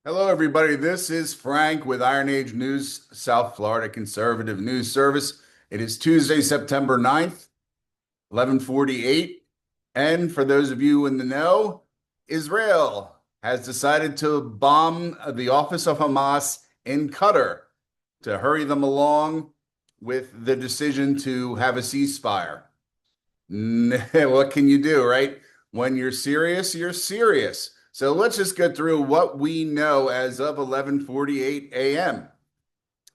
Hello, everybody. This is Frank with Iron Age News, South Florida Conservative News Service. It is Tuesday, September 9th, 11:48. And for those of you in the know, Israel has decided to bomb the office of Hamas in Qatar to hurry them along with the decision to have a ceasefire. What can you do, right? When you're serious, you're serious. So let's just go through what we know as of 11:48 a.m.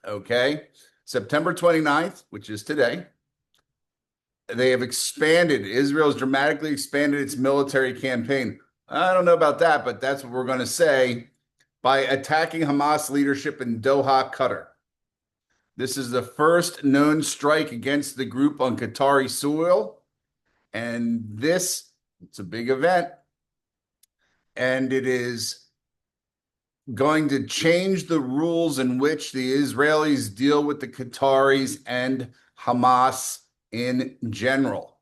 Okay. September 29th, which is today, they have expanded. Israel's dramatically expanded its military campaign. I don't know about that, but that's what we're going to say by attacking Hamas leadership in Doha, Qatar. This is the first known strike against the group on Qatari soil. And it's a big event. And it is going to change the rules in which the Israelis deal with the Qataris and Hamas in general.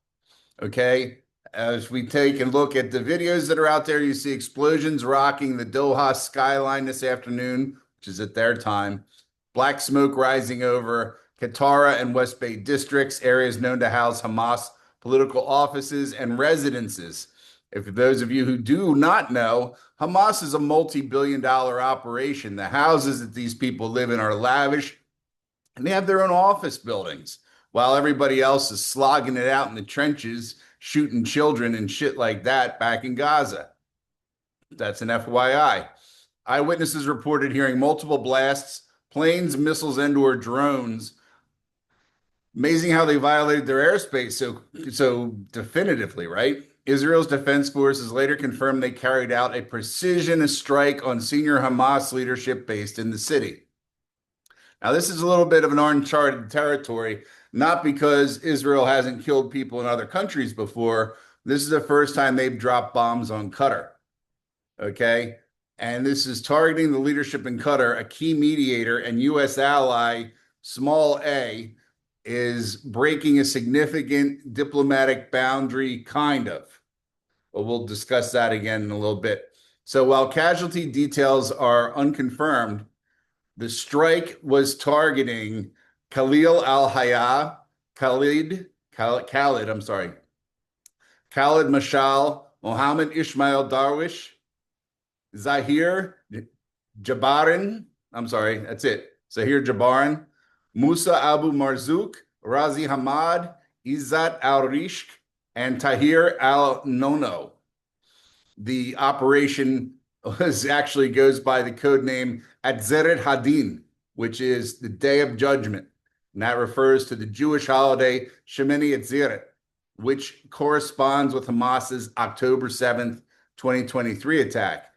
Okay. As we take a look at the videos that are out there, you see explosions rocking the Doha skyline this afternoon, which is at their time. Black smoke rising over Qatar and West Bay districts, areas known to house Hamas political offices and residences. If those of you who do not know, Hamas is a multi-billion-dollar operation. The houses that these people live in are lavish, and they have their own office buildings, while everybody else is slogging it out in the trenches, shooting children and shit like that back in Gaza. That's an FYI. Eyewitnesses reported hearing multiple blasts, planes, missiles, and/or drones. Amazing how they violated their airspace so definitively, right? Israel's defense forces later confirmed they carried out a precision strike on senior Hamas leadership based in the city. Now, this is a little bit of an uncharted territory, not because Israel hasn't killed people in other countries before. This is the first time they've dropped bombs on Qatar. Okay. And this is targeting the leadership in Qatar, a key mediator and U.S. ally, small a, is breaking a significant diplomatic boundary, kind of. But we'll discuss that again in a little bit. So while casualty details are unconfirmed, the strike was targeting Khalil al-Hayya, Khalid Mashal, Mohammed Ismail Darwish, Zahir Jabarin, that's it. Zahir Jabarin, Musa Abu Marzouk, Razi Hamad, Izzat al-Rishk, and Tahir al-Nono. The operation actually goes by the code name Atzeret Hadin, which is the Day of Judgment. And that refers to the Jewish holiday Shemini Atzeret, which corresponds with Hamas's October 7th, 2023 attack.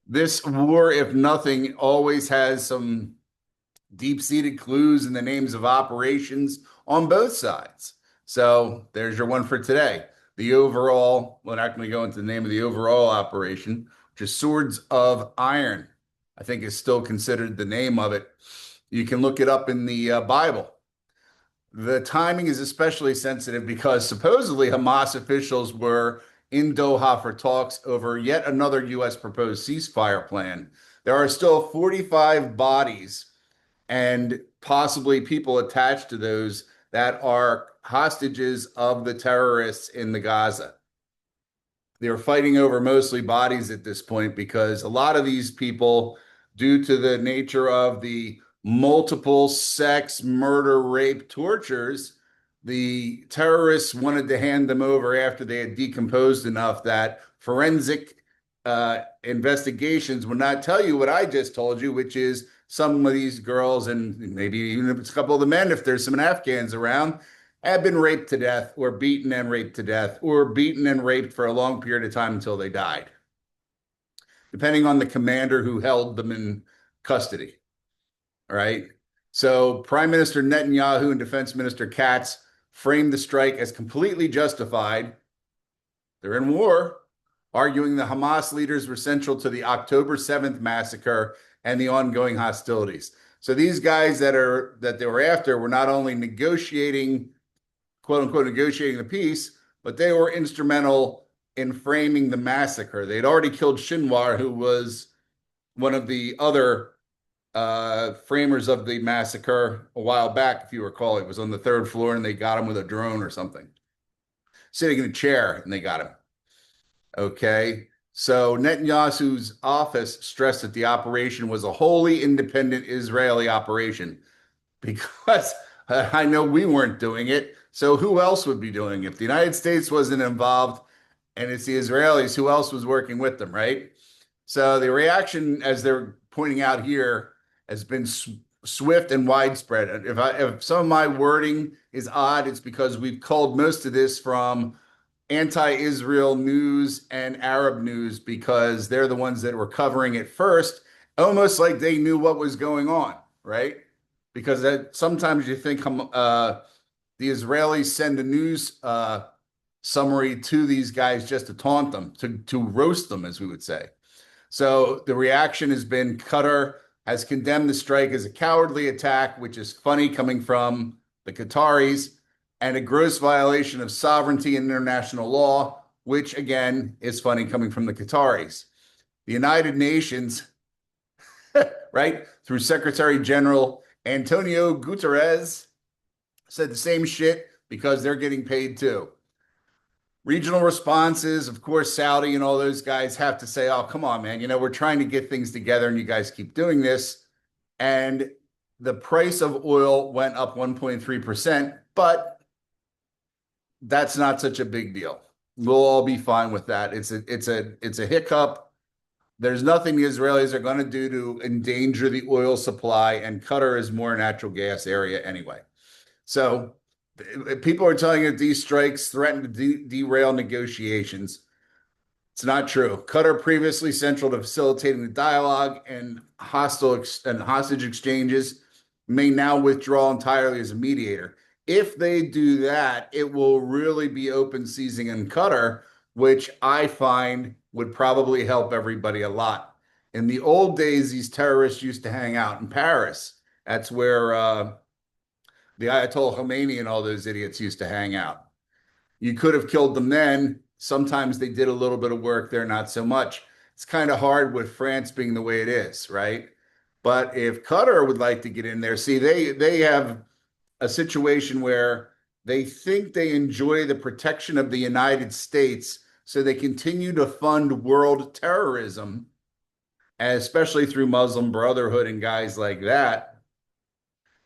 This war, if nothing, always has some deep-seated clues in the names of operations on both sides. So there's your one for today. The overall, we're not going to go into the name of the overall operation, which is Swords of Iron, I think is still considered the name of it. You can look it up in the Bible. The timing is especially sensitive because supposedly Hamas officials were in Doha for talks over yet another U.S. proposed ceasefire plan. There are still 45 bodies and possibly people attached to those that are hostages of the terrorists in the Gaza. They're fighting over mostly bodies at this point because a lot of these people, due to the nature of the multiple sex, murder, rape, tortures, the terrorists wanted to hand them over after they had decomposed enough that forensic investigations would not tell you what I just told you, which is some of these girls, and maybe even if it's a couple of the men, if there's some Afghans around, have been raped to death or beaten and raped to death or beaten and raped for a long period of time until they died, depending on the commander who held them in custody. All right. So Prime Minister Netanyahu and Defense Minister Katz framed the strike as completely justified. They're in war, arguing the Hamas leaders were central to the October 7th massacre and the ongoing hostilities. So these guys that they were after were not only negotiating, quote unquote, negotiating the peace, but they were instrumental in framing the massacre. They'd already killed Shinwar, who was one of the other framers of the massacre a while back, if you recall. It was on the third floor and they got him with a drone or something, sitting in a chair, and they got him. Okay. So Netanyahu's office stressed that the operation was a wholly independent Israeli operation because I know we weren't doing it. So who else would be doing it? If the United States wasn't involved and it's the Israelis, who else was working with them, right? So the reaction, as they're pointing out here, has been swift and widespread. If some of my wording is odd, it's because we've culled most of this from anti-Israel news and Arab news because they're the ones that were covering it first, almost like they knew what was going on, right? Because sometimes you think the Israelis send a news summary to these guys just to taunt them, to roast them, as we would say. So the reaction has been Qatar has condemned the strike as a cowardly attack, which is funny coming from the Qataris, and a gross violation of sovereignty and international law, which again is funny coming from the Qataris. The United Nations, right, through Secretary General Antonio Guterres, said the same shit because they're getting paid too. Regional responses, of course, Saudi and all those guys have to say, oh, come on, man, we're trying to get things together and you guys keep doing this. And the price of oil went up 1.3%, but that's not such a big deal. We'll all be fine with that. It's a hiccup. There's nothing the Israelis are going to do to endanger the oil supply, and Qatar is more natural gas area anyway. So people are telling you that these strikes threaten to derail negotiations. It's not true. Qatar, previously central to facilitating the dialogue and hostage exchanges, may now withdraw entirely as a mediator. If they do that, it will really be open season in Qatar, which I find would probably help everybody a lot. In the old days, these terrorists used to hang out in Paris. That's where the Ayatollah Khomeini and all those idiots used to hang out. You could have killed them then. Sometimes they did a little bit of work there, not so much. It's kind of hard with France being the way it is, right? But if Qatar would like to get in there, see, they have a situation where they think they enjoy the protection of the United States, so they continue to fund world terrorism, especially through Muslim Brotherhood and guys like that.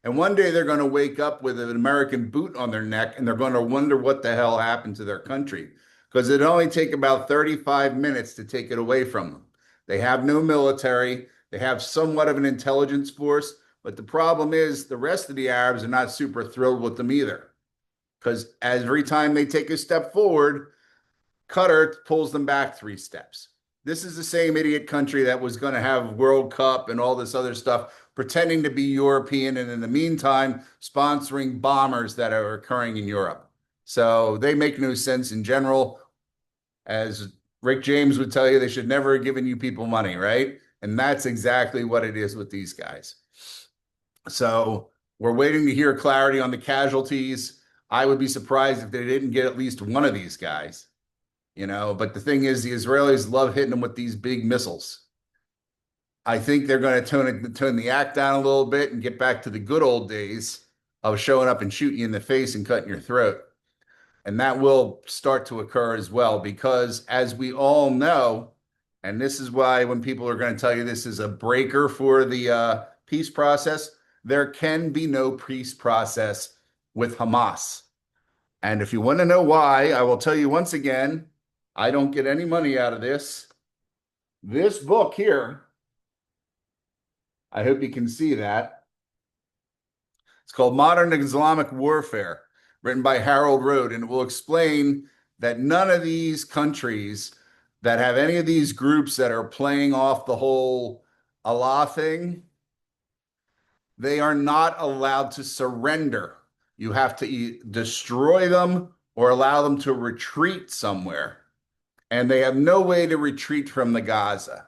And one day they're going to wake up with an American boot on their neck and they're going to wonder what the hell happened to their country, because it'd only take about 35 minutes to take it away from them. They have no military. They have somewhat of an intelligence force. But the problem is the rest of the Arabs are not super thrilled with them either, because every time they take a step forward, Qatar pulls them back 3 steps. This is the same idiot country that was going to have World Cup and all this other stuff, pretending to be European, and in the meantime, sponsoring bombers that are occurring in Europe. So they make no sense in general. As Rick James would tell you, they should never have given you people money, right? And that's exactly what it is with these guys. So we're waiting to hear clarity on the casualties. I would be surprised if they didn't get at least one of these guys. But the thing is, the Israelis love hitting them with these big missiles. I think they're going to tone the act down a little bit and get back to the good old days of showing up and shooting you in the face and cutting your throat. And that will start to occur as well, because as we all know, and this is why when people are going to tell you this is a breaker for the peace process, there can be no peace process with Hamas. And if you want to know why, I will tell you once again, I don't get any money out of this. This book here, I hope you can see that. It's called Modern Islamic Warfare, written by Harold Rode, and it will explain that none of these countries that have any of these groups that are playing off the whole Allah thing, they are not allowed to surrender. You have to destroy them or allow them to retreat somewhere. And they have no way to retreat from the Gaza.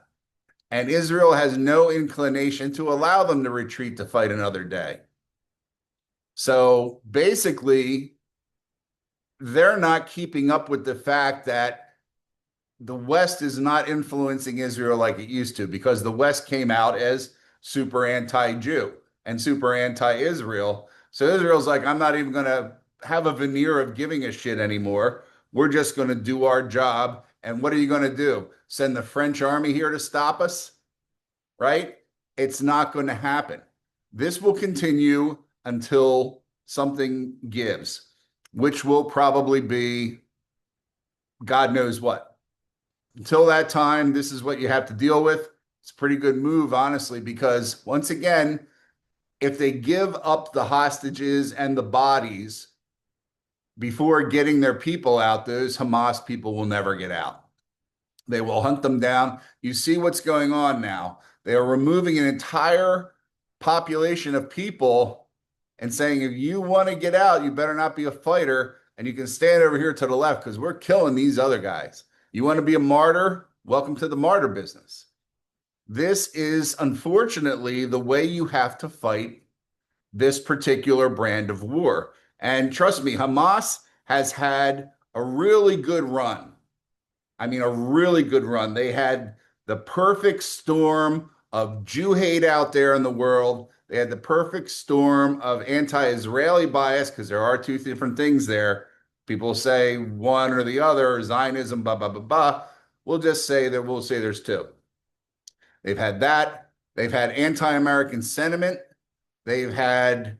And Israel has no inclination to allow them to retreat to fight another day. So basically, they're not keeping up with the fact that the West is not influencing Israel like it used to, because the West came out as super anti-Jew and super anti-Israel. So Israel's like, I'm not even going to have a veneer of giving a shit anymore. We're just going to do our job. And what are you going to do? Send the French army here to stop us? Right? It's not going to happen. This will continue until something gives, which will probably be God knows what. Until that time, this is what you have to deal with. It's a pretty good move, honestly, because once again, if they give up the hostages and the bodies before getting their people out, those Hamas people will never get out. They will hunt them down. You see what's going on now. They are removing an entire population of people and saying, if you want to get out, you better not be a fighter. And you can stand over here to the left because we're killing these other guys. You want to be a martyr? Welcome to the martyr business. This is unfortunately the way you have to fight this particular brand of war. And trust me, Hamas has had a really good run. I mean, a really good run. They had the perfect storm of Jew hate out there in the world. They had the perfect storm of anti-Israeli bias, because there are two different things there. People say one or the other, Zionism, blah, blah, blah, blah. We'll say there's two. They've had that. They've had anti-American sentiment. They've had,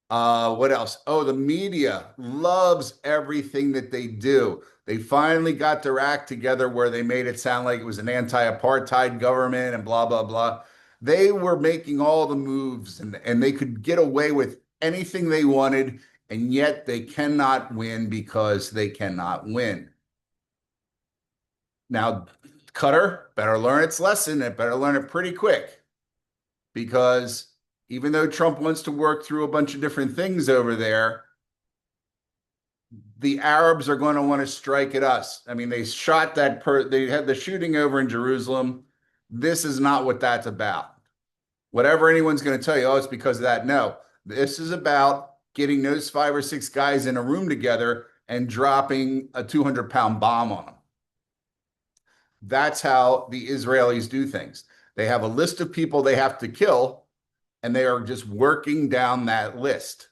what else? Oh, the media loves everything that they do. They finally got their act together where they made it sound like it was an anti-apartheid government and blah, blah, blah. They were making all the moves, and they could get away with anything they wanted, and yet they cannot win because they cannot win. Now, Qatar better learn its lesson. It better learn it pretty quick, because even though Trump wants to work through a bunch of different things over there, the Arabs are going to want to strike at us. I mean, they shot they had the shooting over in Jerusalem. This is not what that's about. Whatever anyone's going to tell you, oh, it's because of that. No, this is about getting those 5 or 6 guys in a room together and dropping a 200-pound bomb on them. That's how the Israelis do things. They have a list of people they have to kill, and they are just working down that list.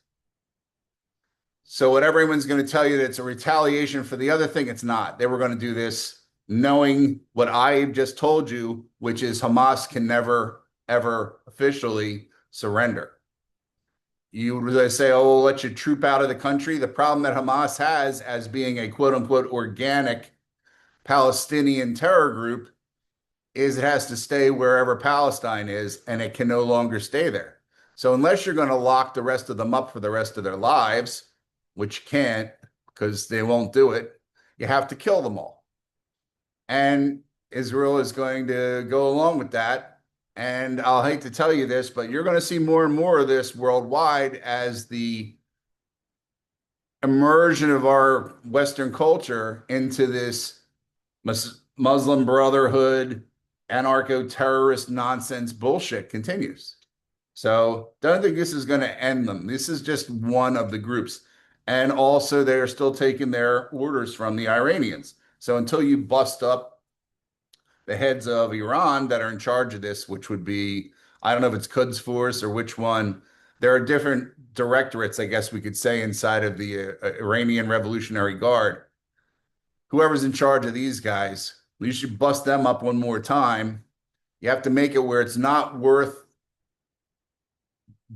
So whatever everyone's going to tell you that it's a retaliation for the other thing, it's not. They were going to do this knowing what I just told you, which is Hamas can never, ever officially surrender. You say, oh, we'll let you troop out of the country. The problem that Hamas has as being a quote unquote organic Palestinian terror group is it has to stay wherever Palestine is, and it can no longer stay there. So unless you're going to lock the rest of them up for the rest of their lives, which you can't because they won't do it, you have to kill them all. And Israel is going to go along with that. And I'll hate to tell you this, but you're going to see more and more of this worldwide as the immersion of our Western culture into this Muslim Brotherhood, anarcho-terrorist nonsense bullshit continues. So don't think this is going to end them. This is just one of the groups. And also they are still taking their orders from the Iranians. So until you bust up the heads of Iran that are in charge of this, which would be, I don't know if it's Quds Force or which one, there are different directorates, I guess we could say, inside of the Iranian Revolutionary Guard. Whoever's in charge of these guys, you should bust them up one more time. You have to make it where it's not worth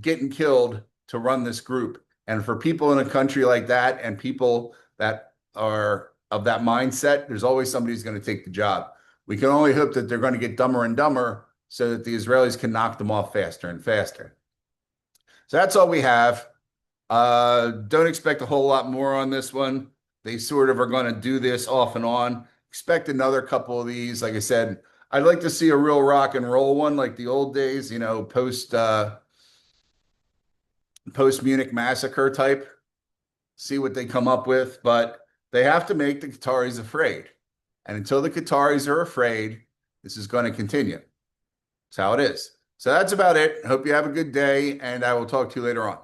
getting killed to run this group. And for people in a country like that and people that are of that mindset, there's always somebody who's going to take the job. We can only hope that they're going to get dumber and dumber so that the Israelis can knock them off faster and faster. So that's all we have. Don't expect a whole lot more on this one. They sort of are going to do this off and on. Expect another couple of these. Like I said, I'd like to see a real rock and roll one like the old days, you know, post-Munich massacre type. See what they come up with. But they have to make the Qataris afraid. And until the Qataris are afraid, this is going to continue. That's how it is. So that's about it. Hope you have a good day, and I will talk to you later on.